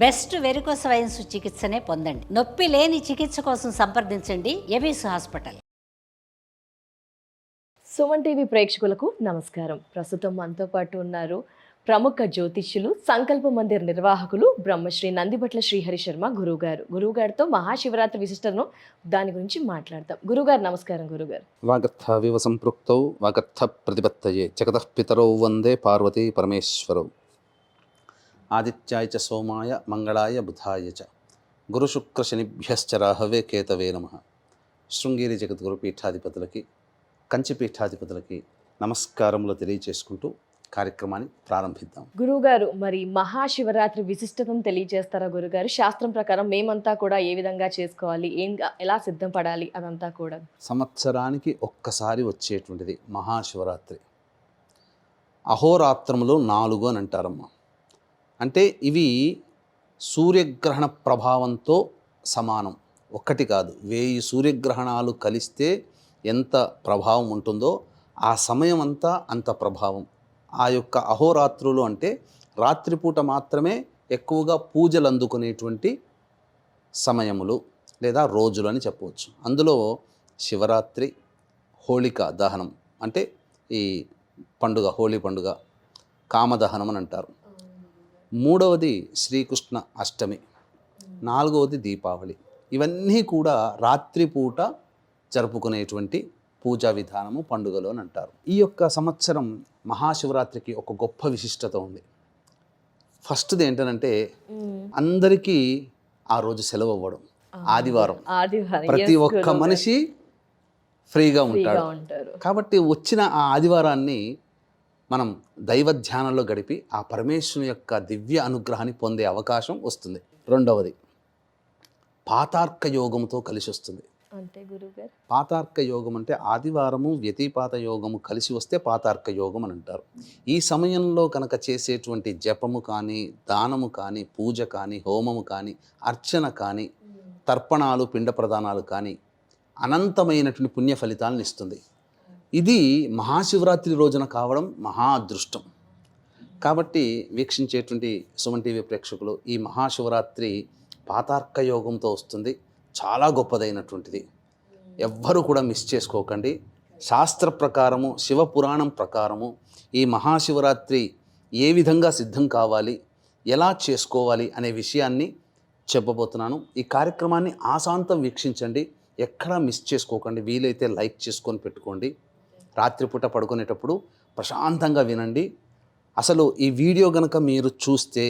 Best varicose wines చికిత్సనే పొందండి. నొప్పి లేని చికిత్స కోసం సంప్రదించండి ఎబిస్ హాస్పిటల్. సుమన్ టీవీ ప్రేక్షకులకు నమస్కారం. ప్రస్తుతం మనతో పాటు ఉన్నారు ప్రముఖ జ్యోతిష్యులు, సంకల్ప మందిర్ నిర్వాహకులు బ్రహ్మశ్రీ నందిబట్ల శ్రీహరి శర్మ గురువుగారితో మహాశివరాత్రి విశిష్టను దాని గురించి మాట్లాడతాం. గురుగారు నమస్కారం. గురుగారు, వాగర్థ వివ సంపృక్తౌ వాగర్థ ప్రతిపత్తయే జగతః పితరౌ వందే పార్వతీ పరమేశ్వరౌ. ఆదిత్యాయ చ సోమాయ మంగళాయ బుధాయ చ గురుశుక్ర శనిభ్యశ్చ రాహవే కేతవే నమః. శృంగేరి జగద్గురు పీఠాధిపతులకి, కంచి పీఠాధిపతులకి నమస్కారములు తెలియచేసుకుంటూ కార్యక్రమాన్ని ప్రారంభిద్దాం. గురువుగారు, మరి మహాశివరాత్రి విశిష్టతను తెలియజేస్తారా గురుగారు? శాస్త్రం ప్రకారం మేమంతా కూడా ఏ విధంగా చేసుకోవాలి, ఎలా సిద్ధం పడాలి అదంతా కూడా. సంవత్సరానికి ఒక్కసారి వచ్చేటువంటిది మహాశివరాత్రి. అహోరాత్రములు 4 అని అంటారమ్మా. అంటే ఇవి సూర్యగ్రహణ ప్రభావంతో సమానం. ఒక్కటి కాదు, 1000 సూర్యగ్రహణాలు కలిస్తే ఎంత ప్రభావం ఉంటుందో ఆ సమయం అంతా అంత ప్రభావం. ఆ యొక్క అహోరాత్రులు అంటే రాత్రిపూట మాత్రమే ఎక్కువగా పూజలు అందుకునేటువంటి సమయములు లేదా రోజులు అని చెప్పవచ్చు. అందులో శివరాత్రి, హోళికా దహనం అంటే ఈ పండుగ, హోళీ పండుగ, కామదహనం అని అంటారు. 3వది శ్రీకృష్ణ అష్టమి, 4వది దీపావళి. ఇవన్నీ కూడా రాత్రిపూట జరుపుకునేటువంటి పూజా విధానము, పండుగలు అని అంటారు. ఈ యొక్క సంవత్సరం మహాశివరాత్రికి ఒక గొప్ప విశిష్టత ఉంది. ఫస్ట్ది ఏంటంటే అందరికీ ఆ రోజు సెలవు అవ్వడం. ఆదివారం ప్రతి ఒక్క మనిషి ఫ్రీగా ఉంటాడు. కాబట్టి వచ్చిన ఆ ఆదివారాన్ని మనం దైవ ధ్యానంలో గడిపి ఆ పరమేశ్వరుని యొక్క దివ్య అనుగ్రహాన్ని పొందే అవకాశం వస్తుంది. 2వది పాతార్క యోగముతో కలిసి వస్తుంది. అంటే గురుగారు, పాతార్క యోగం అంటే ఆదివారము వ్యతిపాత యోగము కలిసి వస్తే పాతార్క యోగం అని అంటారు. ఈ సమయంలో కనుక చేసేటువంటి జపము కానీ, దానము కానీ, పూజ కానీ, హోమము కానీ, అర్చన కానీ, తర్పణాలు, పిండ ప్రదానాలు కానీ అనంతమైనటువంటి పుణ్య ఫలితాలను ఇస్తుంది. ఇది మహాశివరాత్రి రోజున కావడం మహా అదృష్టం. కాబట్టి వీక్షించేటువంటి సుమన్ టీవీ ప్రేక్షకులు, ఈ మహాశివరాత్రి పాతార్క యోగంతో వస్తుంది. చాలా గొప్పదైనటువంటిది. ఎవ్వరూ కూడా మిస్ చేసుకోకండి. శాస్త్ర ప్రకారము, శివపురాణం ప్రకారము ఈ మహాశివరాత్రి ఏ విధంగా సిద్ధం కావాలి, ఎలా చేసుకోవాలి అనే విషయాన్ని చెప్పబోతున్నాను. ఈ కార్యక్రమాన్ని ఆశాంతం వీక్షించండి, ఎక్కడా మిస్ చేసుకోకండి. వీలైతే లైక్ చేసుకొని పెట్టుకోండి. రాత్రిపూట పడుకునేటప్పుడు ప్రశాంతంగా వినండి. అసలు ఈ వీడియో గనక మీరు చూస్తే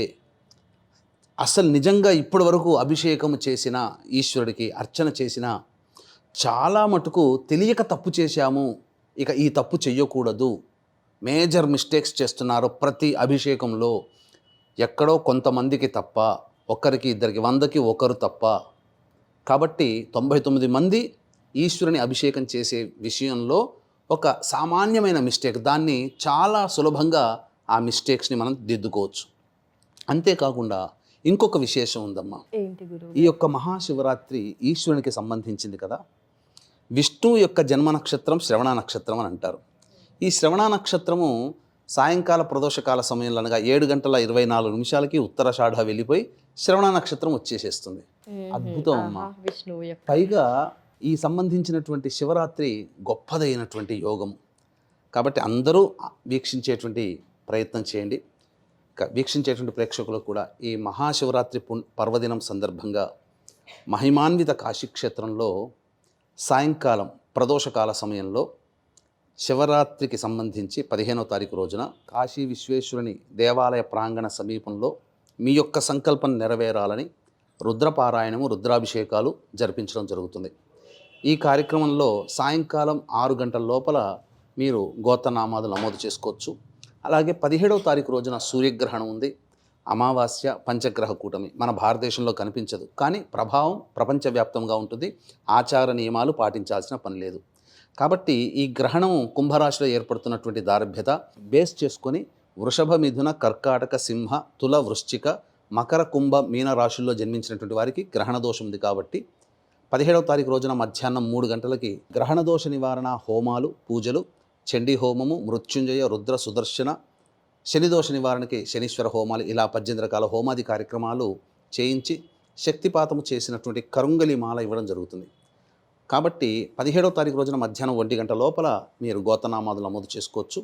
అసలు నిజంగా ఇప్పటి వరకు అభిషేకం చేసిన ఈశ్వరుడికి అర్చన చేసిన చాలా మటుకు తెలియక తప్పు చేశాము, ఇక ఈ తప్పు చెయ్యకూడదు, మేజర్ మిస్టేక్స్ చేస్తున్నారు ప్రతి అభిషేకంలో. ఎక్కడో కొంతమందికి తప్ప, ఒక్కరికి ఇద్దరికి, 100కి ఒకరు తప్ప. కాబట్టి 99 మంది ఈశ్వరుని అభిషేకం చేసే విషయంలో ఒక సామాన్యమైన మిస్టేక్, దాన్ని చాలా సులభంగా ఆ మిస్టేక్స్ని మనం దిద్దుకోవచ్చు. అంతేకాకుండా ఇంకొక విశేషం ఉందమ్మా. ఏంటి గురువు? ఈ యొక్క మహాశివరాత్రి ఈశ్వరునికి సంబంధించింది కదా. విష్ణువు యొక్క జన్మ నక్షత్రం శ్రవణ నక్షత్రం అని అంటారు. ఈ శ్రవణ నక్షత్రము సాయంకాల ప్రదోషకాల సమయంలో అనగా 7:24 ఉత్తరాషాఢ వెళ్ళిపోయి శ్రవణ నక్షత్రం వచ్చేసేస్తుంది. అద్భుతం అమ్మా. పైగా ఈ సంబంధించినటువంటి శివరాత్రి గొప్పదైనటువంటి యోగం. కాబట్టి అందరూ వీక్షించేటువంటి ప్రయత్నం చేయండి. వీక్షించేటువంటి ప్రేక్షకులకు కూడా ఈ మహాశివరాత్రి పర్వదినం సందర్భంగా మహిమాన్విత కాశీక్షేత్రంలో సాయంకాలం ప్రదోషకాల సమయంలో శివరాత్రికి సంబంధించి 15వ తారీఖు రోజున కాశీ విశ్వేశ్వరుని దేవాలయ ప్రాంగణ సమీపంలో మీ యొక్క సంకల్పం నెరవేరాలని రుద్రపారాయణము, రుద్రాభిషేకాలు జరిపించడం జరుగుతుంది. ఈ కార్యక్రమంలో సాయంకాలం 6 గంటల లోపల మీరు గోత్రనామాలు నమోదు చేసుకోవచ్చు. అలాగే 17వ తారీఖు రోజున సూర్యగ్రహణం ఉంది. అమావాస్య, పంచగ్రహ కూటమి మన భారతదేశంలో కనిపించదు, కానీ ప్రభావం ప్రపంచవ్యాప్తంగా ఉంటుంది. ఆచార నియమాలు పాటించాల్సిన పని లేదు. కాబట్టి ఈ గ్రహణం కుంభరాశిలో ఏర్పడుతున్నటువంటి దారభ్యత బేస్ చేసుకొని వృషభ, మిథున, కర్కాటక, సింహ, తుల, వృశ్చిక, మకర, కుంభ, మీన రాశుల్లో జన్మించినటువంటి వారికి గ్రహణ దోషం ఉంది. కాబట్టి 17వ తారీఖు రోజున మధ్యాహ్నం 3 గంటలకి గ్రహణ దోష నివారణ హోమాలు, పూజలు, చండీ హోమము, మృత్యుంజయ, రుద్ర, సుదర్శన, శనిదోష నివారణకి శనీశ్వర హోమాలు, ఇలా 18 రకాల హోమాది కార్యక్రమాలు చేయించి శక్తిపాతము చేసినటువంటి కరుంగలి మాల ఇవ్వడం జరుగుతుంది. కాబట్టి 17వ తారీఖు రోజున మధ్యాహ్నం 1 గంట లోపల మీరు గోతనామాదులు నమోదు చేసుకోవచ్చు.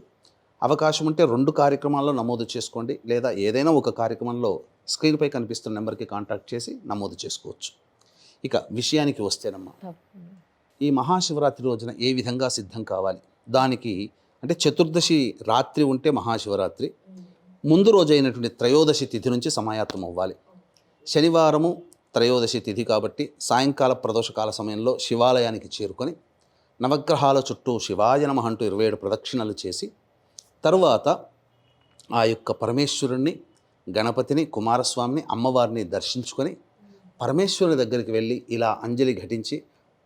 అవకాశం ఉంటే 2 కార్యక్రమాల్లో నమోదు చేసుకోండి, లేదా ఏదైనా ఒక కార్యక్రమంలో స్క్రీన్పై కనిపిస్తున్న నెంబర్కి కాంటాక్ట్ చేసి నమోదు చేసుకోవచ్చు. ఇక విషయానికి వస్తేనమ్మా, ఈ మహాశివరాత్రి రోజున ఏ విధంగా సిద్ధం కావాలి, దానికి అంటే చతుర్దశి రాత్రి ఉంటే మహాశివరాత్రి, ముందు రోజు అయినటువంటి త్రయోదశి తిథి నుంచి సమాయత్తం అవ్వాలి. శనివారము త్రయోదశి తిథి కాబట్టి సాయంకాల ప్రదోషకాల సమయంలో శివాలయానికి చేరుకొని నవగ్రహాల చుట్టూ శివాయ నమః అంటూ 27 ప్రదక్షిణలు చేసి తరువాత ఆ యొక్క పరమేశ్వరుణ్ణి, గణపతిని, కుమారస్వామిని, అమ్మవారిని దర్శించుకొని పరమేశ్వరుని దగ్గరికి వెళ్ళి ఇలా అంజలి ఘటించి,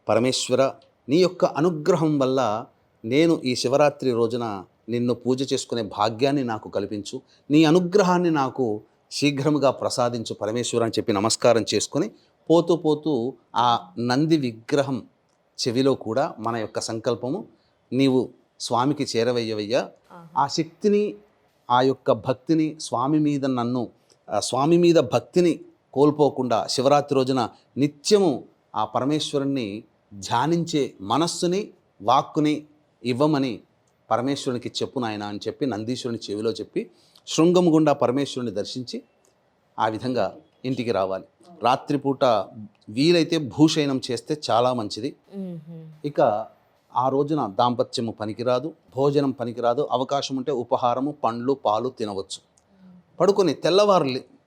పరమేశ్వర నీ యొక్క అనుగ్రహం వల్ల నేను ఈ శివరాత్రి రోజున నిన్ను పూజ చేసుకునే భాగ్యాన్ని నాకు కల్పించు, నీ అనుగ్రహాన్ని నాకు శీఘ్రముగా ప్రసాదించు పరమేశ్వర అని చెప్పి నమస్కారం చేసుకొని పోతూ పోతూ ఆ నంది విగ్రహం చెవిలో కూడా మన యొక్క సంకల్పము, నీవు స్వామికి చేరవయ్యవయ్యా, ఆ శక్తిని, ఆ యొక్క భక్తిని స్వామి మీద భక్తిని కోల్పోకుండా శివరాత్రి రోజున నిత్యము ఆ పరమేశ్వరుణ్ణి ధ్యానించే మనస్సుని, వాక్కుని ఇవ్వమని పరమేశ్వరునికి చెప్పు నాయన అని చెప్పి నందీశ్వరుని చెవిలో చెప్పి శృంగం గుండా పరమేశ్వరుని దర్శించి ఆ విధంగా ఇంటికి రావాలి. రాత్రిపూట వీలైతే భూషయనం చేస్తే చాలా మంచిది. ఇక ఆ రోజున దాంపత్యము పనికిరాదు, భోజనం పనికిరాదు. అవకాశం ఉంటే ఉపహారము, పండ్లు, పాలు తినవచ్చు. పడుకొని తెల్లవారు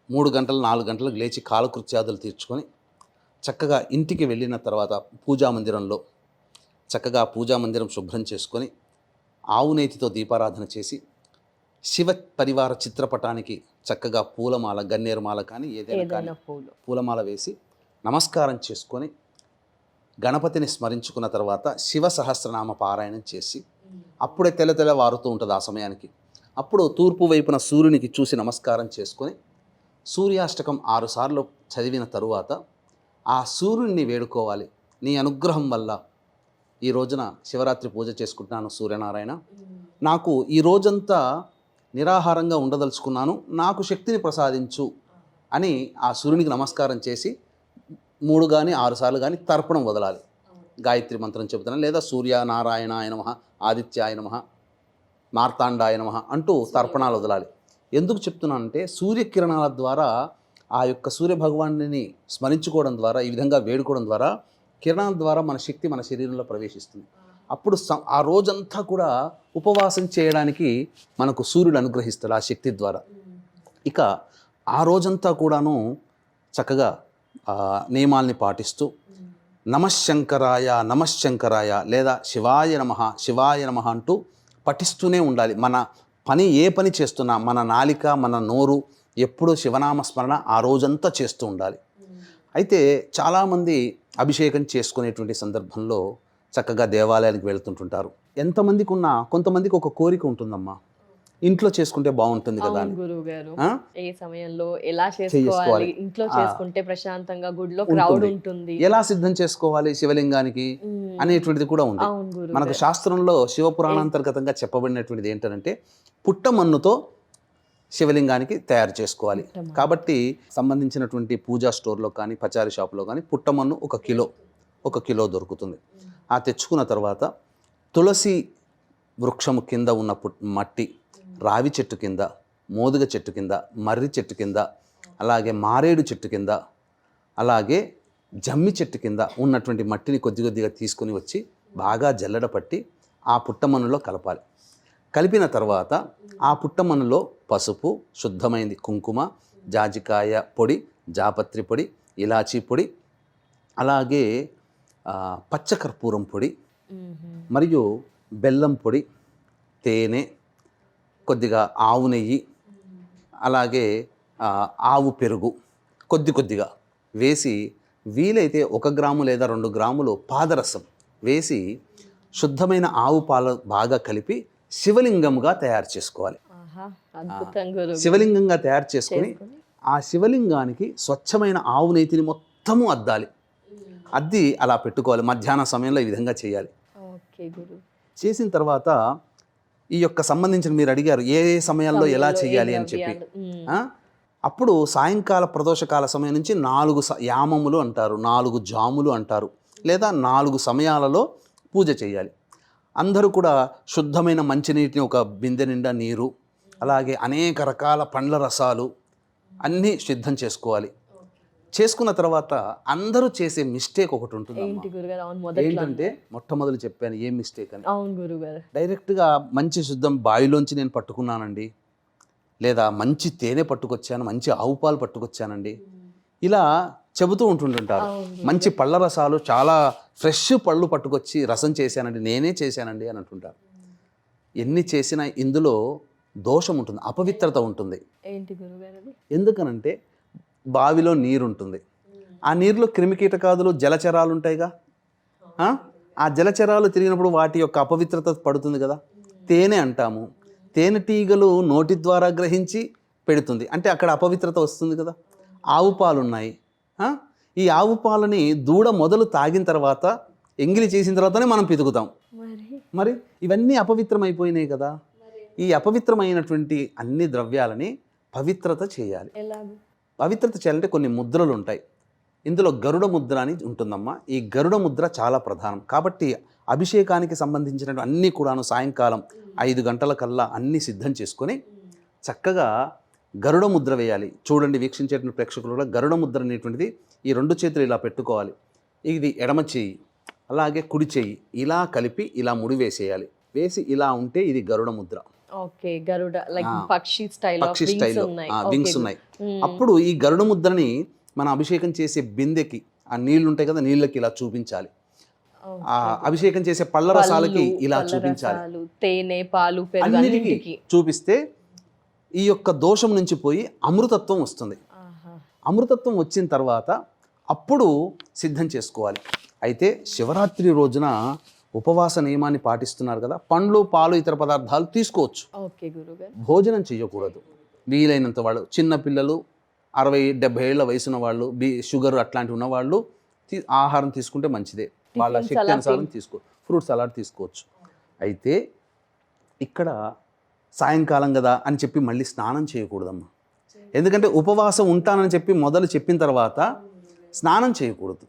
3 గంటలు 4 గంటలకు లేచి కాలకృత్యాదులు తీర్చుకొని చక్కగా ఇంటికి వెళ్ళిన తర్వాత పూజామందిరంలో చక్కగా పూజామందిరం శుభ్రం చేసుకొని ఆవు నేతితో దీపారాధన చేసి శివ పరివార చిత్రపటానికి చక్కగా పూలమాల, గన్నేరుమాల కానీ ఏదైనా కానీ పూలమాల వేసి నమస్కారం చేసుకొని గణపతిని స్మరించుకున్న తర్వాత శివ సహస్రనామ పారాయణం చేసి అప్పుడే తెల్ల వారుతూ ఉంటుంది ఆ సమయానికి. అప్పుడు తూర్పు వైపున సూర్యునికి చూసి నమస్కారం చేసుకొని సూర్యాష్టకం 6 సార్లు చదివిన తరువాత ఆ సూర్యుడిని వేడుకోవాలి. నీ అనుగ్రహం వల్ల ఈ రోజున శివరాత్రి పూజ చేసుకుంటున్నాను సూర్యనారాయణ, నాకు ఈ రోజంతా నిరాహారంగా ఉండదలుచుకున్నాను, నాకు శక్తిని ప్రసాదించు అని ఆ సూర్యునికి నమస్కారం చేసి 3 కానీ 6 సార్లు కానీ తర్పణం వదలాలి. గాయత్రి మంత్రం చెబుతున్నాను, లేదా సూర్యనారాయణాయ నమః, ఆదిత్యాయ నమః, మార్తాండాయ నమః అంటూ తర్పణాలు వదలాలి. ఎందుకు చెప్తున్నానంటే సూర్యకిరణాల ద్వారా ఆ యొక్క సూర్యభగవాన్ని స్మరించుకోవడం ద్వారా, ఈ విధంగా వేడుకోవడం ద్వారా కిరణాల ద్వారా మన శక్తి మన శరీరంలో ప్రవేశిస్తుంది. అప్పుడు ఆ రోజంతా కూడా ఉపవాసం చేయడానికి మనకు సూర్యుడు అనుగ్రహిస్తాడు ఆ శక్తి ద్వారా. ఇక ఆ రోజంతా కూడాను చక్కగా నియమాల్ని పాటిస్తూ నమశ్శంకరాయ నమశ్శంకరాయ లేదా శివాయ నమః శివాయ నమః అంటూ పఠిస్తూనే ఉండాలి. మన పని ఏ పని చేస్తున్నా మన నాలిక, మన నోరు ఎప్పుడూ శివనామ స్మరణ ఆ రోజంతా చేస్తూ ఉండాలి. అయితే చాలామంది అభిషేకం చేసుకునేటువంటి సందర్భంలో చక్కగా దేవాలయానికి వెళ్తుంటుంటారు. ఎంతమందికి ఉన్నా కొంతమందికి ఒక కోరిక ఉంటుందమ్మా, ఇంట్లో చేసుకుంటే బాగుంటుంది కదా అని. గురువుగారు ఏ సమయంలో ఎలా చేసుకోవాలి, ఇంట్లో చేసుకుంటే ప్రశాంతంగా గుడిలో క్రౌడ్ ఉంటుంది, ఎలా సిద్ధం చేసుకోవాలి శివలింగానికి అనేటువంటిది కూడా ఉంది. మనకు శాస్త్రంలో శివపురాణాంతర్గతంగా చెప్పబడినటువంటిది ఏంటంటే పుట్టమన్నుతో శివలింగానికి తయారు చేసుకోవాలి. కాబట్టి సంబంధించినటువంటి పూజా స్టోర్లో కానీ పచారీ షాప్లో కానీ పుట్టమన్ను 1 కిలో దొరుకుతుంది. ఆ తెచ్చుకున్న తర్వాత తులసి వృక్షము కింద ఉన్న మట్టి, రావి చెట్టు కింద, మోదుగ చెట్టు కింద, మర్రి చెట్టు కింద, అలాగే మారేడు చెట్టు కింద, అలాగే జమ్మి చెట్టు కింద ఉన్నటువంటి మట్టిని కొద్దిగా తీసుకొని వచ్చి బాగా జల్లెడ పట్టి ఆ పుట్టమన్నులో కలపాలి. కలిపిన తర్వాత ఆ పుట్టమన్నులో పసుపు, శుద్ధమైంది కుంకుమ, జాజికాయ పొడి, జాపత్రి పొడి, ఇలాచీ పొడి, అలాగే పచ్చకర్పూరం పొడి మరియు బెల్లం పొడి, తేనె, కొద్దిగా ఆవు నెయ్యి, అలాగే ఆవు పెరుగు కొద్దిగా వేసి వీలైతే 1 గ్రాము లేదా 2 గ్రాములు పాదరసం వేసి శుద్ధమైన ఆవు పాలు బాగా కలిపి శివలింగంగా తయారు చేసుకోవాలి. శివలింగంగా తయారు చేసుకొని ఆ శివలింగానికి స్వచ్ఛమైన ఆవు నెయ్యిని మొత్తము అద్దాలి. అద్ది అలా పెట్టుకోవాలి. మధ్యాహ్న సమయంలో ఈ విధంగా చేయాలి. చేసిన తర్వాత ఈ యొక్క సంబంధించిన మీరు అడిగారు ఏ సమయాల్లో ఎలా చేయాలి అని చెప్పి, అప్పుడు సాయంకాల ప్రదోషకాల సమయం నుంచి 4 యామములు అంటారు, 4 జాములు అంటారు, లేదా 4 సమయాలలో పూజ చేయాలి. అందరూ కూడా శుద్ధమైన మంచినీటిని, ఒక బిందె నిండా నీరు, అలాగే అనేక రకాల పండ్ల రసాలు అన్నీ సిద్ధం చేసుకోవాలి. చేసుకున్న తర్వాత అందరూ చేసే మిస్టేక్ ఒకటి ఉంటుంది. ఏంటి గురుగారు? అవును, మొదట్లో ఏంటంటే మొట్టమొదలు చెప్పాను ఏం మిస్టేక్ అని. అవును గురుగారు. డైరెక్ట్గా మంచి శుద్ధం బావిలోంచి నేను పట్టుకున్నానండి, లేదా మంచి తేనె పట్టుకొచ్చాను, మంచి ఆవు పాలు పట్టుకొచ్చానండి, ఇలా చెబుతూ ఉంటుంటారు. మంచి పళ్ళ రసాలు, చాలా ఫ్రెష్ పళ్ళు పట్టుకొచ్చి రసం చేశానండి, నేనే చేశానండి అని అంటుంటారు. ఎన్ని చేసినా ఇందులో దోషం ఉంటుంది, అపవిత్రత ఉంటుంది. ఏంటి గురుగారు? ఎందుకనంటే బావిలో నీరు ఉంటుంది, ఆ నీరులో క్రిమికీటకాదులు, జలచరాలు ఉంటాయిగా. ఆ జలచరాలు తిరిగినప్పుడు వాటి యొక్క అపవిత్రత పడుతుంది కదా. తేనె అంటాము, తేనెటీగలు నోటి ద్వారా గ్రహించి పెడుతుంది, అంటే అక్కడ అపవిత్రత వస్తుంది కదా. ఆవు పాలు ఉన్నాయి, ఈ ఆవు పాలని దూడ మొదలు తాగిన తర్వాత, ఎంగిలి చేసిన తర్వాతనే మనం పితుకుతాం. మరి ఇవన్నీ అపవిత్రమైపోయినాయి కదా. ఈ అపవిత్రమైనటువంటి అన్ని ద్రవ్యాలని పవిత్రత చేయాలి. పవిత్రత చేయాలంటే కొన్ని ముద్రలు ఉంటాయి. ఇందులో గరుడ ముద్ర అని ఉంటుందమ్మా. ఈ గరుడ ముద్ర చాలా ప్రధానం. కాబట్టి అభిషేకానికి సంబంధించిన అన్నీ కూడాను సాయంకాలం 5 గంటల కల్లా అన్నీ సిద్ధం చేసుకొని చక్కగా గరుడ ముద్ర వేయాలి. చూడండి, వీక్షించేటువంటి ప్రేక్షకులు కూడా గరుడ ముద్ర అనేటువంటిది ఈ 2 చేతులు ఇలా పెట్టుకోవాలి. ఇది ఎడమ చెయ్యి, అలాగే కుడి చెయ్యి ఇలా కలిపి ఇలా ముడి వేసేయాలి. వేసి ఇలా ఉంటే ఇది గరుడ ముద్ర. ఓకే, గరుడ లైక్ పక్షి స్టైల్, వింగ్స్ ఉన్నాయి. అప్పుడు ఈ గరుడ ముద్రని మనం అభిషేకం చేసే బిందెకి, ఆ నీళ్లు ఉంటాయి కదా, నీళ్ళకి ఇలా చూపించాలి. ఆ అభిషేకం చేసే పళ్ళ రసాలకి ఇలా చూపించాలి. తేనె, పాలు, అన్నిటికీ చూపిస్తే ఈ యొక్క దోషం నుంచి పోయి అమృతత్వం వస్తుంది. అమృతత్వం వచ్చిన తర్వాత అప్పుడు సిద్ధం చేసుకోవాలి. అయితే శివరాత్రి రోజున ఉపవాస నియమాన్ని పాటిస్తున్నారు కదా, పండ్లు, పాలు, ఇతర పదార్థాలు తీసుకోవచ్చు. ఓకే గురుగారు. భోజనం చేయకూడదు. వీలైనంత వాళ్ళు, చిన్న పిల్లలు, 60-70 ఏళ్ల వయసున్న వాళ్ళు, షుగర్ అట్లాంటివి ఉన్నవాళ్ళు ఆహారం తీసుకుంటే మంచిదే. వాళ్ళ శక్తి అనుసారం ఫ్రూట్ సలాడ్ తీసుకోవచ్చు. అయితే ఇక్కడ సాయంకాలం కదా అని చెప్పి మళ్ళీ స్నానం చేయకూడదమ్మా. ఎందుకంటే ఉపవాసం ఉంటానని చెప్పి మొదలు చెప్పిన తర్వాత స్నానం చేయకూడదు.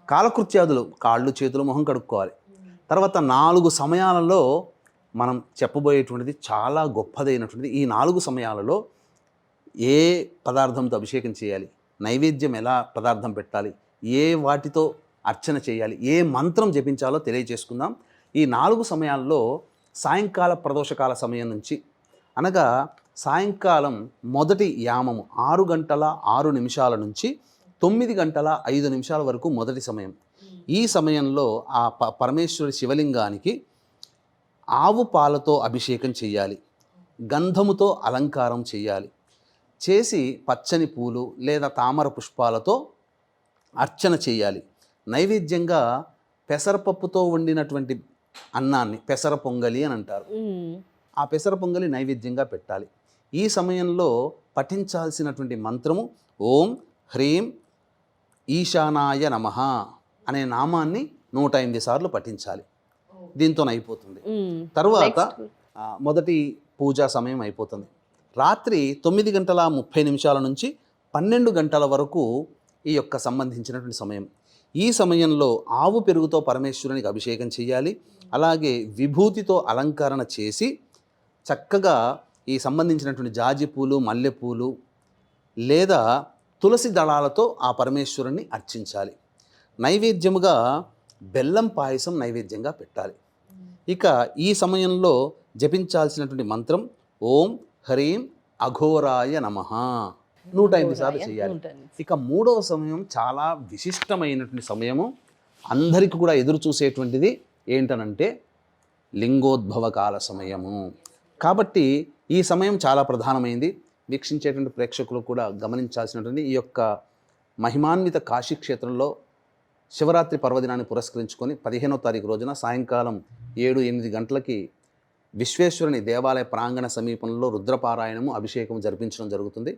కాలకృత్యాదులు, కాళ్ళు, చేతులు, మొహం కడుక్కోవాలి. తర్వాత 4 సమయాలలో మనం చెప్పబోయేటువంటిది చాలా గొప్పదైనటువంటిది. ఈ 4 సమయాలలో ఏ పదార్థంతో అభిషేకం చేయాలి, నైవేద్యం ఎలా పదార్థం పెట్టాలి, ఏ వాటితో అర్చన చేయాలి, ఏ మంత్రం జపించాలో తెలియజేసుకుందాం. ఈ 4 సమయాల్లో సాయంకాల ప్రదోషకాల సమయం నుంచి, అనగా సాయంకాలం మొదటి యామము 6 గంటల 6 నిమిషాల నుంచి 9 గంటల 5 నిమిషాల వరకు మొదటి సమయం. ఈ సమయంలో ఆ పరమేశ్వరుడి శివలింగానికి ఆవు పాలతో అభిషేకం చేయాలి, గంధముతో అలంకారం చేయాలి, చేసి పచ్చని పూలు లేదా తామర పుష్పాలతో అర్చన చేయాలి. నైవేద్యంగా పెసరపప్పుతో వండినటువంటి అన్నాన్ని పెసర పొంగలి అని అంటారు. ఆ పెసర పొంగలి నైవేద్యంగా పెట్టాలి. ఈ సమయంలో పఠించాల్సినటువంటి మంత్రము ఓం హ్రీం ఈశానాయ నమః అనే నామాన్ని 108 సార్లు పఠించాలి. దీంతో అయిపోతుంది. తర్వాత మొదటి పూజా సమయం అయిపోతుంది. రాత్రి 9 గంటల 30 నిమిషాల నుంచి 12 గంటల వరకు ఈ యొక్క సంబంధించినటువంటి సమయం. ఈ సమయంలో ఆవు పెరుగుతో పరమేశ్వరునికి అభిషేకం చేయాలి. అలాగే విభూతితో అలంకరణ చేసి చక్కగా ఈ సంబంధించినటువంటి జాజి పూలు, మల్లెపూలు లేదా తులసి దళాలతో ఆ పరమేశ్వరుని అర్చించాలి. నైవేద్యముగా బెల్లం పాయసం నైవేద్యంగా పెట్టాలి. ఇక ఈ సమయంలో జపించాల్సినటువంటి మంత్రం ఓం హ్రీం అఘోరాయ నమః 108 సార్లు చేయాలి. ఇక 3వ సమయం చాలా విశిష్టమైనటువంటి సమయము, అందరికీ కూడా ఎదురు చూసేటువంటిది ఏంటనంటే లింగోద్భవ కాల సమయము. కాబట్టి ఈ సమయం చాలా ప్రధానమైంది. వీక్షించేటువంటి ప్రేక్షకులు కూడా గమనించాల్సినటువంటి ఈ యొక్క మహిమాన్విత కాశీక్షేత్రంలో శివరాత్రి పర్వదినాన్ని పురస్కరించుకొని 15వ తారీఖు రోజున సాయంకాలం 7-8 గంటలకి విశ్వేశ్వరుని దేవాలయ ప్రాంగణ సమీపంలో రుద్రపారాయణము, అభిషేకం జరిపించడం జరుగుతుంది.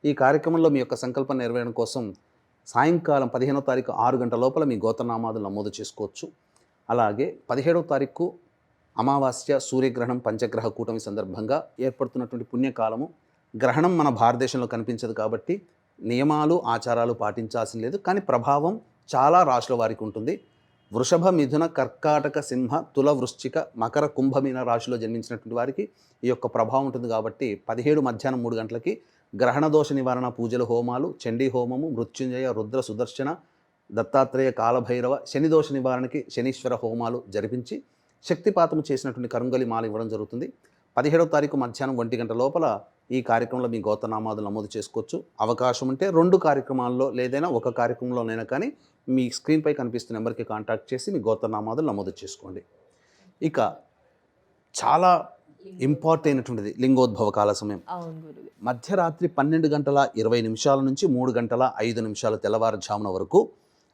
ఈ కార్యక్రమంలో మీ యొక్క సంకల్పం నెరవేరడం కోసం సాయంకాలం 15వ తారీఖు 6 గంటల లోపల మీ గోత్రనామాదులు నమోదు చేసుకోవచ్చు. అలాగే 17వ తారీఖు అమావాస్య, సూర్యగ్రహణం, పంచగ్రహ కూటమి సందర్భంగా ఏర్పడుతున్నటువంటి పుణ్యకాలము గ్రహణం మన భారతదేశంలో కనిపించదు కాబట్టి నియమాలు ఆచారాలు పాటించాల్సిన లేదు, కానీ ప్రభావం చాలా రాశుల వారికి ఉంటుంది. వృషభ, మిథున, కర్కాటక, సింహ, తుల, వృశ్చిక, మకర, కుంభమీన రాశిలో జన్మించినటువంటి వారికి ఈ యొక్క ప్రభావం ఉంటుంది. కాబట్టి 17 మధ్యాహ్నం 3 గంటలకి గ్రహణ దోష నివారణ పూజలు, హోమాలు, చండీ హోమము, మృత్యుంజయ, రుద్ర, సుదర్శన, దత్తాత్రేయ, కాలభైరవ, శని దోష నివారణకి శనీశ్వర హోమాలు జరిపించి శక్తిపాతము చేసినటువంటి కరుంగలి మాల ఇవ్వడం జరుగుతుంది. 17వ తారీఖు మధ్యాహ్నం 1 గంట లోపల ఈ కార్యక్రమంలో మీ గోత్రనామాలు నమోదు చేసుకోవచ్చు. అవకాశం ఉంటే 2 కార్యక్రమాల్లో లేదైనా ఒక కార్యక్రమంలోనైనా కానీ మీ స్క్రీన్పై కనిపిస్తున్న నెంబర్కి కాంటాక్ట్ చేసి మీ గోత్రనామాలు నమోదు చేసుకోండి. ఇక చాలా ఇంపార్టెంట్ అయినటువంటిది లింగోద్భవ కాల సమయం. మధ్యరాత్రి 12 గంటల 20 నిమిషాల నుంచి 3 గంటల 5 నిమిషాల తెల్లవారుజామున వరకు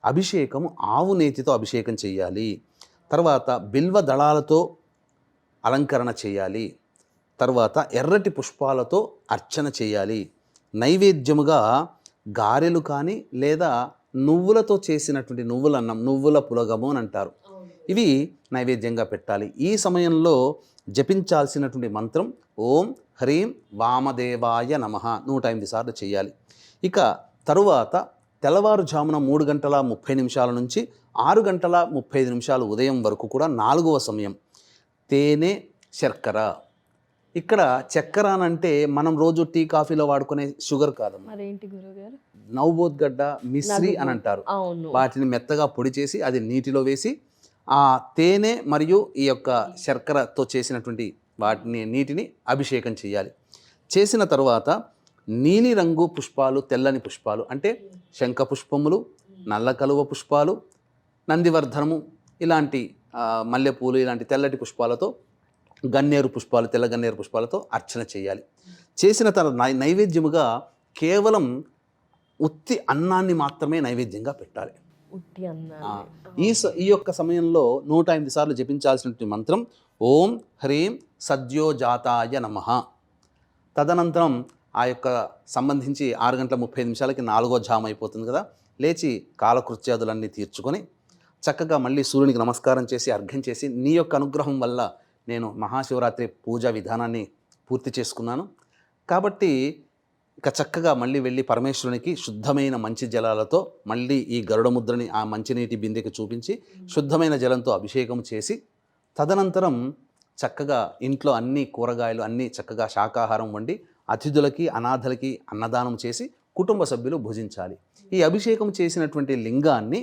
అభిషేకము ఆవు నేతితో అభిషేకం చేయాలి. తర్వాత బిల్వ దళాలతో అలంకరణ చేయాలి. తర్వాత ఎర్రటి పుష్పాలతో అర్చన చేయాలి. నైవేద్యముగా గారెలు కానీ లేదా నువ్వులతో చేసినటువంటి నువ్వులన్నం, నువ్వుల పులగము అని అంటారు, ఇవి నైవేద్యంగా పెట్టాలి. ఈ సమయంలో జపించాల్సినటువంటి మంత్రం ఓం హ్రీం వామదేవాయ నమః 108 సార్లు చేయాలి. ఇక తరువాత తెల్లవారుజామున 3 గంటల 30 నిమిషాల నుంచి 6 గంటల 35 నిమిషాలు ఉదయం వరకు కూడా 4వ సమయం తేనె, శర్కర. ఇక్కడ చక్కెర అంటే మనం రోజు టీ కాఫీలో వాడుకునే షుగర్ కాదమ్మా, మరేంటి గురుగారు, నవ్వోద్గడ్డ, మిశ్రీ అని అంటారు. వాటిని మెత్తగా పొడి చేసి అది నీటిలో వేసి ఆ తేనె మరియు ఈ యొక్క శర్కరతో చేసినటువంటి నీటిని అభిషేకం చేయాలి. చేసిన తర్వాత నీలిరంగు పుష్పాలు, తెల్లని పుష్పాలు అంటే శంఖ పుష్పములు, నల్ల కలువ పుష్పాలు, నందివర్ధనము, ఇలాంటి మల్లెపూలు, ఇలాంటి తెల్లటి పుష్పాలతో, గన్నేరు పుష్పాలు, తెల్ల గన్నేరు పుష్పాలతో అర్చన చేయాలి. చేసిన తర్వాత నైవేద్యముగా కేవలం ఉత్తి అన్నాన్ని మాత్రమే నైవేద్యంగా పెట్టాలి. ఈ యొక్క సమయంలో 108 సార్లు జపించాల్సినటువంటి మంత్రం ఓం హ్రీం సద్యోజాతాయ నమః. తదనంతరం ఆ యొక్క సంబంధించి 6 గంటల 35 నిమిషాలకి 4వ జాము అయిపోతుంది కదా, లేచి కాలకృత్యాదులన్నీ తీర్చుకొని చక్కగా మళ్ళీ సూర్యునికి నమస్కారం చేసి అర్ఘ్యం చేసి నీ యొక్క అనుగ్రహం వల్ల నేను మహాశివరాత్రి పూజా విధానాన్ని పూర్తి చేసుకున్నాను కాబట్టి ఇక చక్కగా మళ్ళీ వెళ్ళి పరమేశ్వరునికి శుద్ధమైన మంచి జలాలతో మళ్ళీ ఈ గరుడ ముద్రని ఆ మంచినీటి బిందెకి చూపించి శుద్ధమైన జలంతో అభిషేకం చేసి తదనంతరం చక్కగా ఇంట్లో అన్ని కూరగాయలు అన్నీ చక్కగా శాకాహారం వండి అతిథులకి అనాథలకి అన్నదానం చేసి కుటుంబ సభ్యులు భుజించాలి. ఈ అభిషేకం చేసినటువంటి లింగాన్ని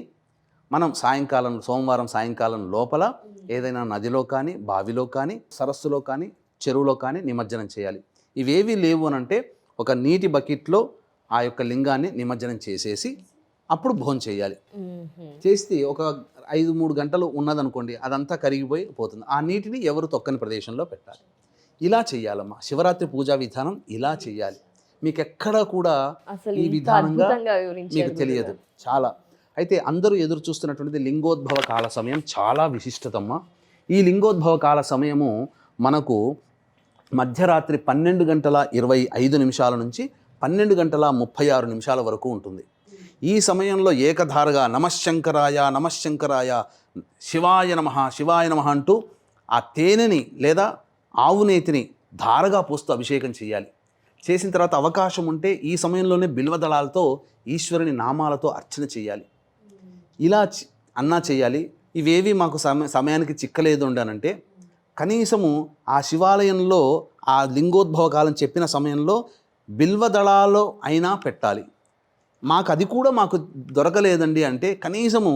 మనం సాయంకాలం, సోమవారం సాయంకాలం లోపల ఏదైనా నదిలో కానీ, బావిలో కానీ, సరస్సులో కానీ, చెరువులో కానీ నిమజ్జనం చేయాలి. ఇవేవి లేవు అనంటే ఒక నీటి బకెట్లో ఆ యొక్క లింగాన్ని నిమజ్జనం చేసేసి అప్పుడు భోజనం చేయాలి. చేస్తే ఒక 5-3 గంటలు ఉన్నదనుకోండి, అదంతా కరిగిపోయి పోతుంది. ఆ నీటిని ఎవరు తొక్కని ప్రదేశంలో పెట్టాలి. ఇలా చెయ్యాలమ్మా. శివరాత్రి పూజా విధానం ఇలా చెయ్యాలి. మీకు ఎక్కడా కూడా ఈ విధానంగా మీకు తెలియదు. చాలా అయితే అందరూ ఎదురు చూస్తున్నటువంటిది లింగోద్భవ కాల సమయం. చాలా విశిష్టతమ్మా. ఈ లింగోద్భవ కాల సమయము మనకు మధ్యరాత్రి 12 గంటల 25 నిమిషాల నుంచి 12 గంటల 36 నిమిషాల వరకు ఉంటుంది. ఈ సమయంలో ఏకధారగా నమశ్శంకరాయ నమశ్శంకరాయ, శివాయ నమః శివాయ నమః అంటూ ఆ తేనెని లేదా ఆవు నేతిని ధారగా పోస్తూ అభిషేకం చేయాలి. చేసిన తర్వాత అవకాశం ఉంటే ఈ సమయంలోనే బిల్వదళాలతో ఈశ్వరుని నామాలతో అర్చన చేయాలి. ఇలా అన్నా చేయాలి. ఇవేవి మాకు సమయానికి చిక్కలేదు ఉండనంటే కనీసము ఆ శివాలయంలో ఆ లింగోద్భవ కాలం చెప్పిన సమయంలో బిల్వదళాలు అయినా పెట్టాలి. మాకు అది కూడా మాకు దొరకలేదండి అంటే కనీసము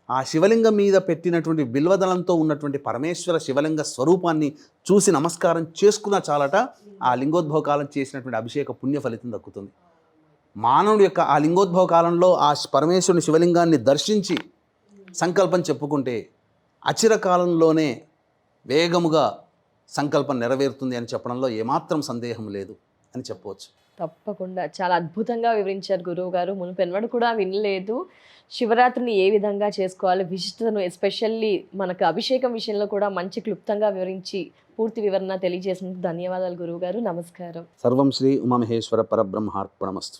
ఆ శివలింగం మీద పెట్టినటువంటి బిల్వదళంతో ఉన్నటువంటి పరమేశ్వర శివలింగ స్వరూపాన్ని చూసి నమస్కారం చేసుకున్న చాలట ఆ లింగోద్భవ కాలం చేసినటువంటి అభిషేక పుణ్య ఫలితం దక్కుతుంది. మానవుడి యొక్క ఆ లింగోద్భవ కాలంలో ఆ పరమేశ్వరుని శివలింగాన్ని దర్శించి సంకల్పం చెప్పుకుంటే అచిరకాలంలోనే వేగముగా సంకల్పం నెరవేరుతుంది అని చెప్పడంలో ఏమాత్రం సందేహం లేదు అని చెప్పవచ్చు. తప్పకుండా చాలా అద్భుతంగా వివరించారు గురువు గారు. మునుపెన్నడూ కూడా వినలేదు. శివరాత్రిని ఏ విధంగా చేసుకోవాలి, విశిష్టతను ఎస్పెషల్లీ మనకు అభిషేకం విషయంలో కూడా మంచి క్లుప్తంగా వివరించి పూర్తి వివరణ తెలియజేసినందుకు ధన్యవాదాలు గురువు గారు. నమస్కారం. సర్వం శ్రీ ఉమామహేశ్వర పరబ్రహ్మార్పణమస్తు.